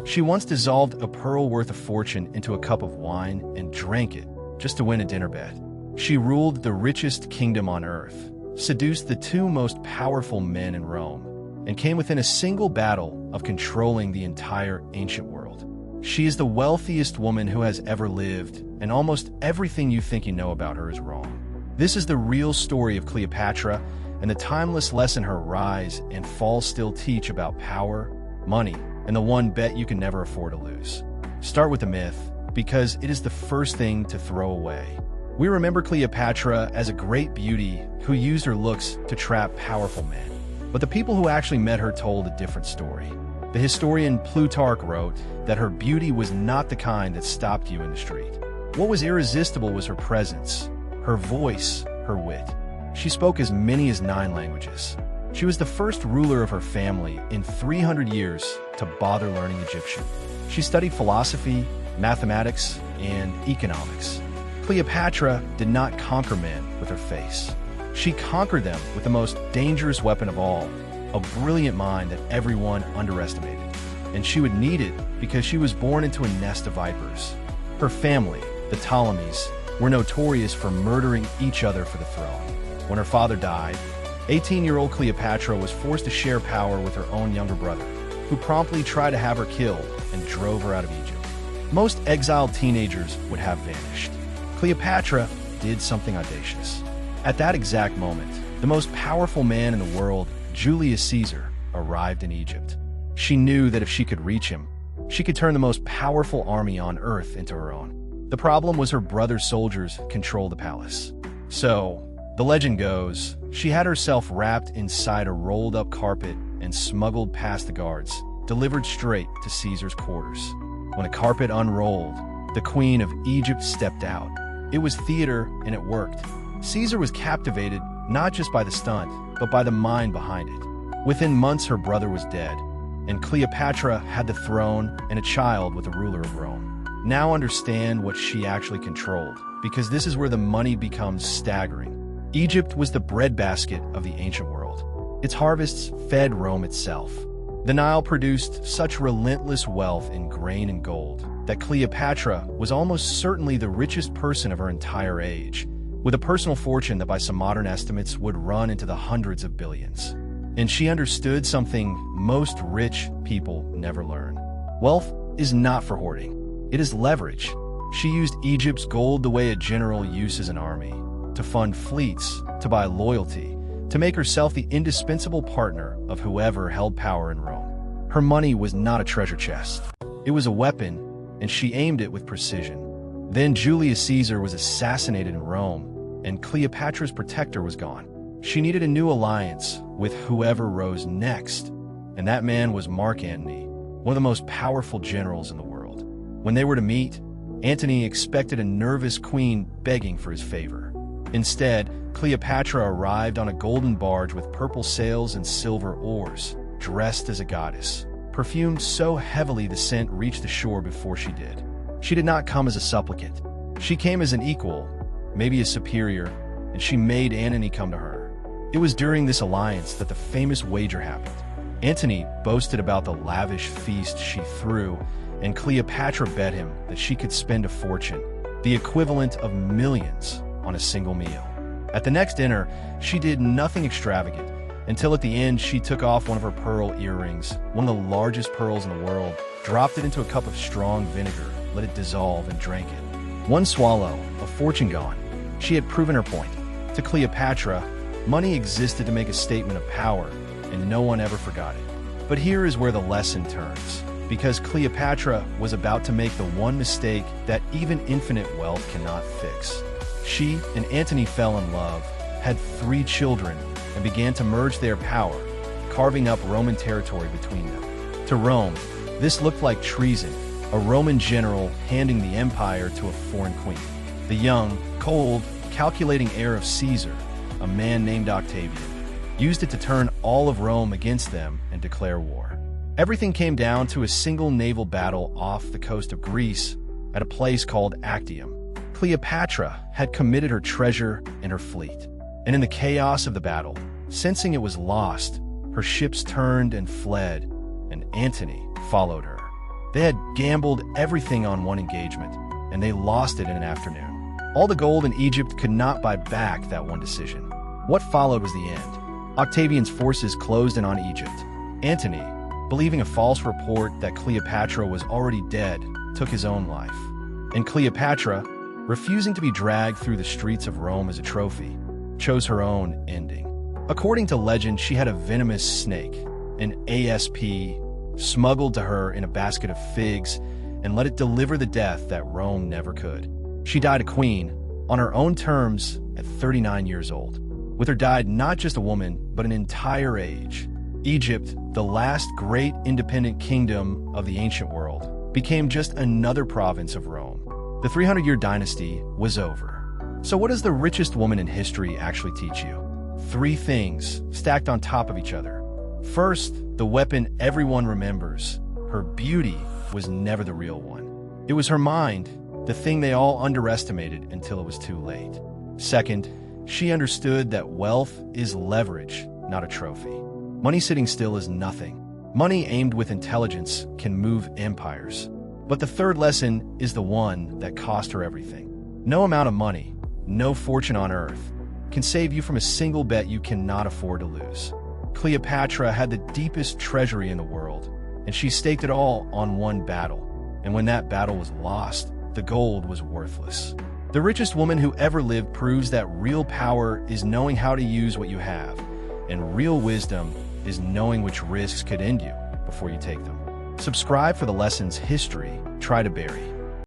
She once dissolved a pearl worth of fortune into a cup of wine and drank it just to win a dinner bet. She ruled the richest kingdom on earth, seduced the two most powerful men in Rome, and came within a single battle of controlling the entire ancient world. She is the wealthiest woman who has ever lived, and almost everything you think you know about her is wrong. This is the real story of Cleopatra, and the timeless lesson her rise and fall still teach about power, money, and the one bet you can never afford to lose. Start with the myth, because it is the first thing to throw away. We remember Cleopatra as a great beauty who used her looks to trap powerful men. But the people who actually met her told a different story. The historian Plutarch wrote that her beauty was not the kind that stopped you in the street. What was irresistible was her presence, her voice, her wit. She spoke as many as 9 languages. She was the first ruler of her family in 300 years to bother learning Egyptian. She studied philosophy, mathematics, and economics. Cleopatra did not conquer men with her face. She conquered them with the most dangerous weapon of all, a brilliant mind that everyone underestimated. And she would need it because she was born into a nest of vipers. Her family, the Ptolemies, were notorious for murdering each other for the throne. When her father died, 18-year-old Cleopatra was forced to share power with her own younger brother, who promptly tried to have her killed and drove her out of Egypt. Most exiled teenagers would have vanished. Cleopatra did something audacious. At that exact moment, the most powerful man in the world, Julius Caesar, arrived in Egypt. She knew that if she could reach him, she could turn the most powerful army on earth into her own. The problem was her brother's soldiers controlled the palace. So, the legend goes, she had herself wrapped inside a rolled-up carpet and smuggled past the guards, delivered straight to Caesar's quarters. When the carpet unrolled, the Queen of Egypt stepped out. It was theater, and it worked. Caesar was captivated not just by the stunt, but by the mind behind it. Within months, her brother was dead, and Cleopatra had the throne and a child with the ruler of Rome. Now understand what she actually controlled, because this is where the money becomes staggering. Egypt was the breadbasket of the ancient world. Its harvests fed Rome itself. The Nile produced such relentless wealth in grain and gold that Cleopatra was almost certainly the richest person of her entire age, with a personal fortune that by some modern estimates would run into the hundreds of billions. And she understood something most rich people never learn. Wealth is not for hoarding. It is leverage. She used Egypt's gold the way a general uses an army, to fund fleets, to buy loyalty, to make herself the indispensable partner of whoever held power in Rome. Her money was not a treasure chest. It was a weapon, and she aimed it with precision. Then Julius Caesar was assassinated in Rome, and Cleopatra's protector was gone. She needed a new alliance with whoever rose next, and that man was Mark Antony, one of the most powerful generals in the world. When they were to meet, Antony expected a nervous queen begging for his favor. Instead, Cleopatra arrived on a golden barge with purple sails and silver oars, dressed as a goddess, perfumed so heavily the scent reached the shore before she did. She did not come as a supplicant. She came as an equal, maybe a superior, and she made Antony come to her. It was during this alliance that the famous wager happened. Antony boasted about the lavish feast she threw, and Cleopatra bet him that she could spend a fortune, the equivalent of millions, on a single meal. At the next dinner, she did nothing extravagant, until at the end she took off one of her pearl earrings, one of the largest pearls in the world, dropped it into a cup of strong vinegar, let it dissolve, and drank it. One swallow, a fortune gone. She had proven her point. To Cleopatra, money existed to make a statement of power, and no one ever forgot it. But here is where the lesson turns, because Cleopatra was about to make the one mistake that even infinite wealth cannot fix. She and Antony fell in love, had 3 children, and began to merge their power, carving up Roman territory between them. To Rome, this looked like treason, a Roman general handing the empire to a foreign queen. The young, cold, calculating heir of Caesar, a man named Octavian, used it to turn all of Rome against them and declare war. Everything came down to a single naval battle off the coast of Greece at a place called Actium. Cleopatra had committed her treasure and her fleet, and in the chaos of the battle, sensing it was lost, her ships turned and fled, and Antony followed her. They had gambled everything on one engagement, and they lost it in an afternoon. All the gold in Egypt could not buy back that one decision. What followed was the end. Octavian's forces closed in on Egypt. Antony, believing a false report that Cleopatra was already dead, took his own life. And Cleopatra, refusing to be dragged through the streets of Rome as a trophy, chose her own ending. According to legend, she had a venomous snake, an asp, smuggled to her in a basket of figs and let it deliver the death that Rome never could. She died a queen, on her own terms, at 39 years old. With her died not just a woman, but an entire age. Egypt, the last great independent kingdom of the ancient world, became just another province of Rome. The 300-year dynasty was over. So what does the richest woman in history actually teach you? 3 things, stacked on top of each other. First, the weapon everyone remembers. Her beauty was never the real one. It was her mind, the thing they all underestimated until it was too late. Second, she understood that wealth is leverage, not a trophy. Money sitting still is nothing. Money aimed with intelligence can move empires. But the third lesson is the one that cost her everything. No amount of money, no fortune on earth, can save you from a single bet you cannot afford to lose. Cleopatra had the deepest treasury in the world, and she staked it all on one battle. And when that battle was lost, the gold was worthless. The richest woman who ever lived proves that real power is knowing how to use what you have, and real wisdom is knowing which risks could end you before you take them. Subscribe for the lessons history try to bury.